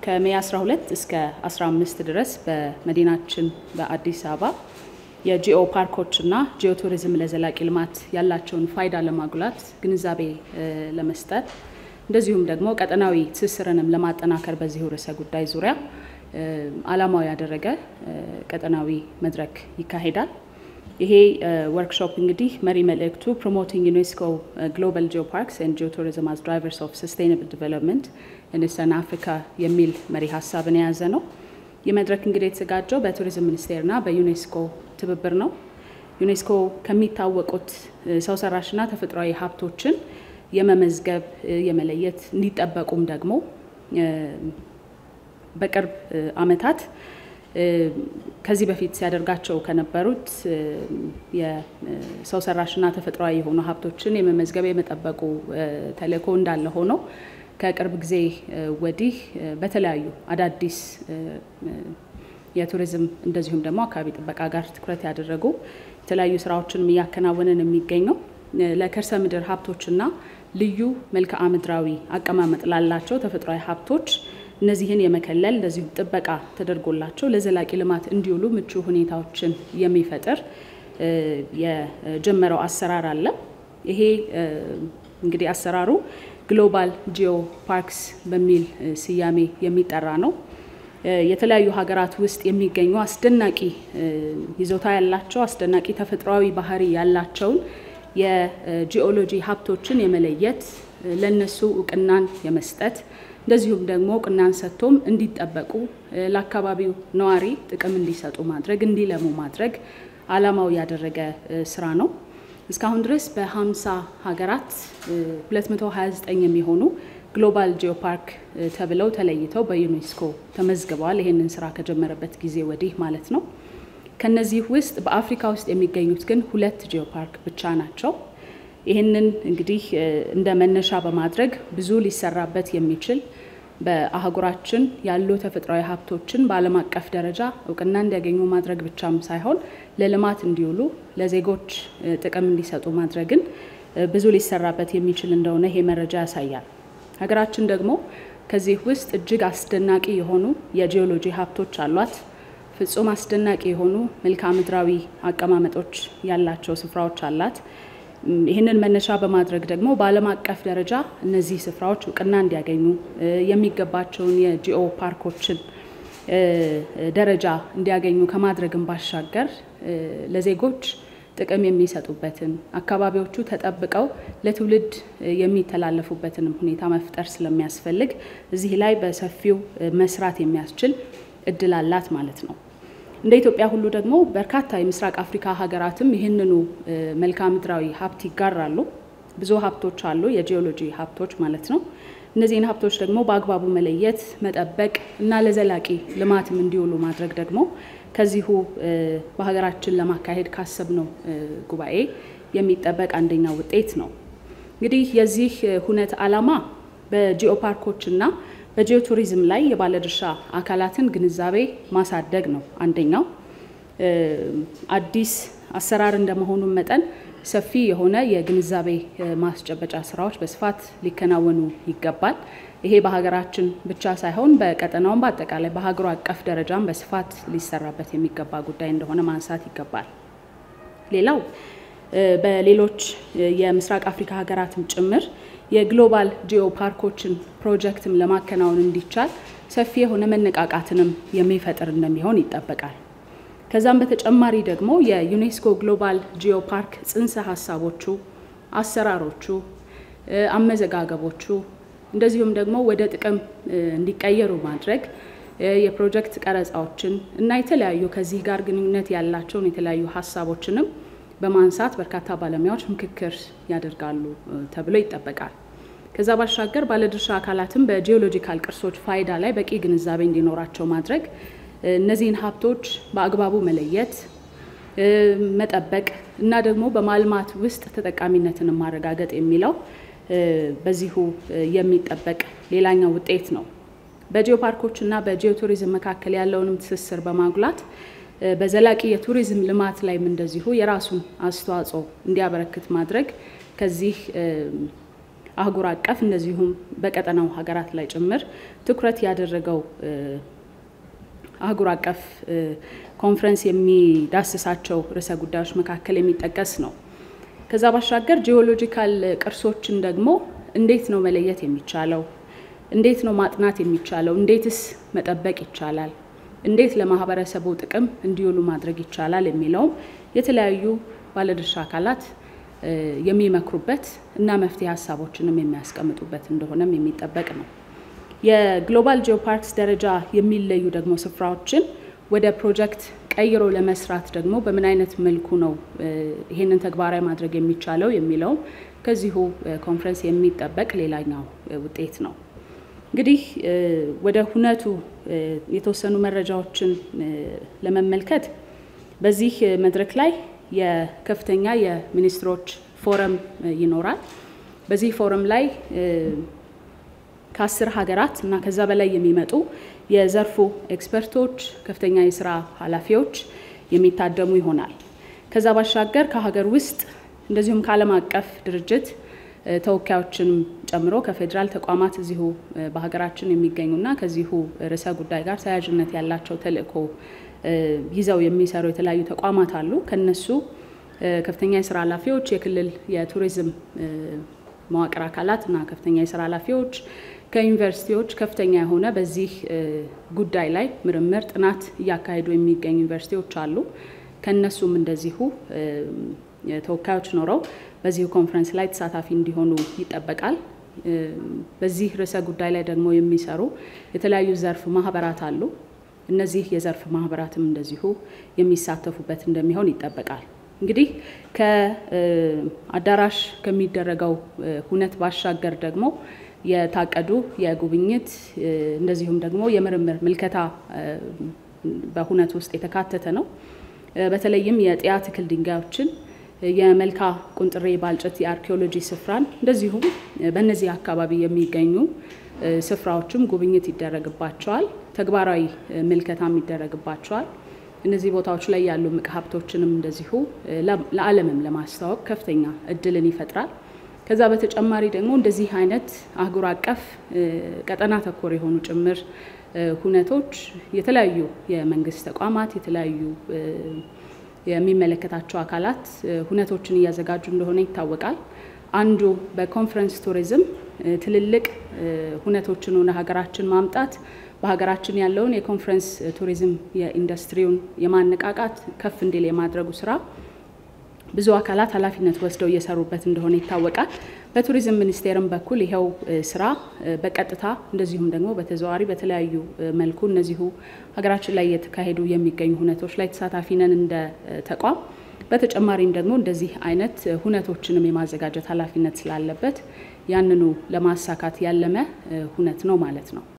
ከሜይ 12 እስከ 15 ድረስ በመዲናችን በአዲስ አበባ የጂኦ ፓርኮችና ጂኦ ቱሪዝም ለዘላቂ ልማት ያላቸውን ፋይዳ ለማጉላት ግንዛቤ ለመስጠት እንደዚሁም ደግሞ ቀጠናዊ ትስስርንም ለማጠናከር በዚህ ርዕሰ ጉዳይ ዙሪያ ዓላማው ያደረገ ቀጠናዊ መድረክ ይካሄዳል። ይሄ ወርክሾፕ እንግዲህ መሪ መልእክቱ promoting UNESCO global geoparks and geotourism as drivers of sustainable development in Eastern Africa የሚል መሪ ሐሳብን የያዘ ነው። የመድረክ እንግዲህ የተዘጋጀው በቱሪዝም ሚኒስቴርና በዩኔስኮ ትብብር ነው። ዩኔስኮ ከሚታወቁት ሰው ሰራሽና ተፈጥሯዊ ሀብቶችን የመመዝገብ የመለየት እንዲጠበቁም ደግሞ በቅርብ ዓመታት ከዚህ በፊት ሲያደርጋቸው ከነበሩት የሰው ሰራሽና ተፈጥሯዊ የሆኑ ሀብቶችን የመመዝገብ የመጠበቁ ተልዕኮ እንዳለ ሆኖ ከቅርብ ጊዜ ወዲህ በተለያዩ አዳዲስ የቱሪዝም እንደዚሁም ደግሞ አካባቢ ጥበቃ ጋር ትኩረት ያደረጉ የተለያዩ ስራዎችን የሚያከናውነን የሚገኘው ለከርሰ ምድር ሀብቶችና ልዩ መልክዓ ምድራዊ አቀማመጥ ላላቸው ተፈጥሯዊ ሀብቶች እነዚህን የመከለል እንደዚሁ ጥበቃ ተደርጎላቸው ለዘላቂ ልማት እንዲውሉ ምቹ ሁኔታዎችን የሚፈጥር የጀመረው አሰራር አለ። ይሄ እንግዲህ አሰራሩ ግሎባል ጂኦ ፓርክስ በሚል ስያሜ የሚጠራ ነው። የተለያዩ ሀገራት ውስጥ የሚገኙ አስደናቂ ይዞታ ያላቸው አስደናቂ ተፈጥሯዊ ባህሪ ያላቸው የጂኦሎጂ ሀብቶችን የመለየት ለነሱ ዕውቅናን የመስጠት እንደዚሁም ደግሞ ዕውቅናን ሰጥቶም እንዲጠበቁ ለአካባቢው ነዋሪ ጥቅም እንዲሰጡ ማድረግ እንዲለሙ ማድረግ ዓላማው ያደረገ ስራ ነው። እስካሁን ድረስ በ50 ሀገራት 229 የሚሆኑ ግሎባል ጂኦ ፓርክ ተብለው ተለይተው በዩኔስኮ ተመዝግበዋል። ይሄንን ስራ ከጀመረበት ጊዜ ወዲህ ማለት ነው። ከነዚህ ውስጥ በአፍሪካ ውስጥ የሚገኙት ግን 2 ጂኦ ፓርክ ብቻ ናቸው። ይሄንን እንግዲህ እንደ መነሻ በማድረግ ብዙ ሊሰራበት የሚችል በአህጉራችን ያሉ ተፈጥሯዊ ሀብቶችን በዓለም አቀፍ ደረጃ ዕውቅና እንዲያገኙ ማድረግ ብቻም ሳይሆን ለልማት እንዲውሉ ለዜጎች ጥቅም እንዲሰጡ ማድረግን ብዙ ሊሰራበት የሚችል እንደሆነ ይሄ መረጃ ያሳያል። ሀገራችን ደግሞ ከዚህ ውስጥ እጅግ አስደናቂ የሆኑ የጂኦሎጂ ሀብቶች አሏት። ፍጹም አስደናቂ የሆኑ መልክዓ ምድራዊ አቀማመጦች ያላቸው ስፍራዎች አላት። ይህንን መነሻ በማድረግ ደግሞ በዓለም አቀፍ ደረጃ እነዚህ ስፍራዎች ዕውቅና እንዲያገኙ የሚገባቸውን የጂኦ ፓርኮችን ደረጃ እንዲያገኙ ከማድረግም ባሻገር ለዜጎች ጥቅም የሚሰጡበትን አካባቢዎቹ ተጠብቀው ለትውልድ የሚተላለፉበትን ሁኔታ መፍጠር ስለሚያስፈልግ እዚህ ላይ በሰፊው መስራት የሚያስችል እድል አላት ማለት ነው። እንደ ኢትዮጵያ ሁሉ ደግሞ በርካታ የምስራቅ አፍሪካ ሀገራትም ይህንኑ መልክዓ ምድራዊ ሀብት ይጋራሉ። ብዙ ሀብቶች አሉ፣ የጂኦሎጂ ሀብቶች ማለት ነው። እነዚህን ሀብቶች ደግሞ በአግባቡ መለየት፣ መጠበቅ እና ለዘላቂ ልማትም እንዲውሉ ማድረግ ደግሞ ከዚሁ በሀገራችን ለማካሄድ ካሰብነው ጉባኤ የሚጠበቅ አንደኛው ውጤት ነው። እንግዲህ የዚህ ሁነት ዓላማ በጂኦ ፓርኮችና በጂኦ ቱሪዝም ላይ የባለድርሻ አካላትን ግንዛቤ ማሳደግ ነው። አንደኛው አዲስ አሰራር እንደመሆኑ መጠን ሰፊ የሆነ የግንዛቤ ማስጨበጫ ስራዎች በስፋት ሊከናወኑ ይገባል። ይሄ በሀገራችን ብቻ ሳይሆን በቀጠናውም በአጠቃላይ በሀገሩ አቀፍ ደረጃም በስፋት ሊሰራበት የሚገባ ጉዳይ እንደሆነ ማንሳት ይገባል። ሌላው በሌሎች የምስራቅ አፍሪካ ሀገራትም ጭምር የግሎባል ጂኦ ፓርኮችን ፕሮጀክትም ለማከናወን እንዲቻል ሰፊ የሆነ መነቃቃትንም የሚፈጥር እንደሚሆን ይጠበቃል። ከዛም በተጨማሪ ደግሞ የዩኔስኮ ግሎባል ጂኦ ፓርክ ጽንሰ ሐሳቦቹ፣ አሰራሮቹ፣ አመዘጋገቦቹ እንደዚሁም ደግሞ ወደ ጥቅም እንዲቀየሩ ማድረግ የፕሮጀክት ቀረጻዎችን እና የተለያዩ ከዚህ ጋር ግንኙነት ያላቸውን የተለያዩ ሐሳቦችንም በማንሳት በርካታ ባለሙያዎች ምክክር ያደርጋሉ ተብሎ ይጠበቃል። ከዛ ባሻገር ባለድርሻ አካላትም በጂኦሎጂካል ቅርሶች ፋይዳ ላይ በቂ ግንዛቤ እንዲኖራቸው ማድረግ እነዚህን ሀብቶች በአግባቡ መለየት፣ መጠበቅ እና ደግሞ በማልማት ውስጥ ተጠቃሚነትን ማረጋገጥ የሚለው በዚሁ የሚጠበቅ ሌላኛው ውጤት ነው። በጂኦ ፓርኮችና በጂኦ ቱሪዝም መካከል ያለውንም ትስስር በማጉላት በዘላቂ የቱሪዝም ልማት ላይም እንደዚሁ የራሱን አስተዋጽኦ እንዲያበረክት ማድረግ ከዚህ አህጉር አቀፍ እንደዚሁም በቀጠናው ሀገራት ላይ ጭምር ትኩረት ያደረገው አህጉር አቀፍ ኮንፈረንስ የሚዳስሳቸው ርዕሰ ጉዳዮች መካከል የሚጠቀስ ነው። ከዛ ባሻገር ጂኦሎጂካል ቅርሶችን ደግሞ እንዴት ነው መለየት የሚቻለው? እንዴት ነው ማጥናት የሚቻለው? እንዴትስ መጠበቅ ይቻላል? እንዴት ለማህበረሰቡ ጥቅም እንዲውሉ ማድረግ ይቻላል የሚለው የተለያዩ ባለድርሻ አካላት የሚመክሩበት እና መፍትሄ ሀሳቦችንም የሚያስቀምጡበት እንደሆነም የሚጠበቅ ነው። የግሎባል ጂኦፓርክስ ደረጃ የሚለዩ ደግሞ ስፍራዎችን ወደ ፕሮጀክት ቀይሮ ለመስራት ደግሞ በምን አይነት መልኩ ነው ይሄንን ተግባራዊ ማድረግ የሚቻለው የሚለው ከዚሁ ኮንፈረንስ የሚጠበቅ ሌላኛው ውጤት ነው። እንግዲህ ወደ ሁነቱ የተወሰኑ መረጃዎችን ለመመልከት በዚህ መድረክ ላይ የከፍተኛ የሚኒስትሮች ፎረም ይኖራል። በዚህ ፎረም ላይ ከ10 ሀገራት እና ከዛ በላይ የሚመጡ የዘርፉ ኤክስፐርቶች፣ ከፍተኛ የሥራ ኃላፊዎች የሚታደሙ ይሆናል። ከዛ ባሻገር ከሀገር ውስጥ እንደዚሁም ከዓለም አቀፍ ድርጅት ተወካዮችን ጨምሮ ከፌደራል ተቋማት እዚሁ በሀገራችን የሚገኙና ከዚሁ ርዕሰ ጉዳይ ጋር ተያያዥነት ያላቸው ተልእኮ ይዘው የሚሰሩ የተለያዩ ተቋማት አሉ። ከነሱ ከፍተኛ የሥራ ኃላፊዎች፣ የክልል የቱሪዝም መዋቅር አካላት እና ከፍተኛ የሥራ ኃላፊዎች ከዩኒቨርሲቲዎች ከፍተኛ የሆነ በዚህ ጉዳይ ላይ ምርምር ጥናት እያካሄዱ የሚገኙ ዩኒቨርሲቲዎች አሉ። ከነሱም እንደዚሁ ተወካዮች ኖረው በዚህ ኮንፈረንስ ላይ ተሳታፊ እንዲሆኑ ይጠበቃል። በዚህ ርዕሰ ጉዳይ ላይ ደግሞ የሚሰሩ የተለያዩ ዘርፍ ማህበራት አሉ። እነዚህ የዘርፍ ማህበራትም እንደዚሁ የሚሳተፉበት እንደሚሆን ይጠበቃል። እንግዲህ ከአዳራሽ ከሚደረገው ሁነት ባሻገር ደግሞ የታቀዱ የጉብኝት እንደዚሁም ደግሞ የምርምር ምልከታ በሁነት ውስጥ የተካተተ ነው። በተለይም የጥያ ትክል ድንጋዮችን የመልካ ቁንጥሬ ባልጨት የአርኪኦሎጂ ስፍራን እንደዚሁም በእነዚህ አካባቢ የሚገኙ ስፍራዎችም ጉብኝት ይደረግባቸዋል፣ ተግባራዊ ምልከታም ይደረግባቸዋል። እነዚህ ቦታዎች ላይ ያሉ ምቅ ሀብቶችንም እንደዚሁ ለዓለምም ለማስተዋወቅ ከፍተኛ እድልን ይፈጥራል። ከዛ በተጨማሪ ደግሞ እንደዚህ አይነት አህጉር አቀፍ ቀጠና ተኮር የሆኑ ጭምር ሁነቶች የተለያዩ የመንግስት ተቋማት የተለያዩ የሚመለከታቸው አካላት ሁነቶችን እያዘጋጁ እንደሆነ ይታወቃል። አንዱ በኮንፈረንስ ቱሪዝም ትልልቅ ሁነቶችን ወደ ሀገራችን ማምጣት በሀገራችን ያለውን የኮንፈረንስ ቱሪዝም የኢንዱስትሪውን የማነቃቃት ከፍ እንዲል የማድረጉ ስራ ብዙ አካላት ኃላፊነት ወስደው እየሰሩበት እንደሆነ ይታወቃል። በቱሪዝም ሚኒስቴርም በኩል ይሄው ስራ በቀጥታ እንደዚሁም ደግሞ በተዘዋዋሪ በተለያዩ መልኩ እነዚሁ ሀገራችን ላይ የተካሄዱ የሚገኙ ሁነቶች ላይ ተሳታፊ ነን እንደ ተቋም። በተጨማሪም ደግሞ እንደዚህ አይነት ሁነቶችንም የማዘጋጀት ኃላፊነት ስላለበት ያንኑ ለማሳካት ያለመ ሁነት ነው ማለት ነው።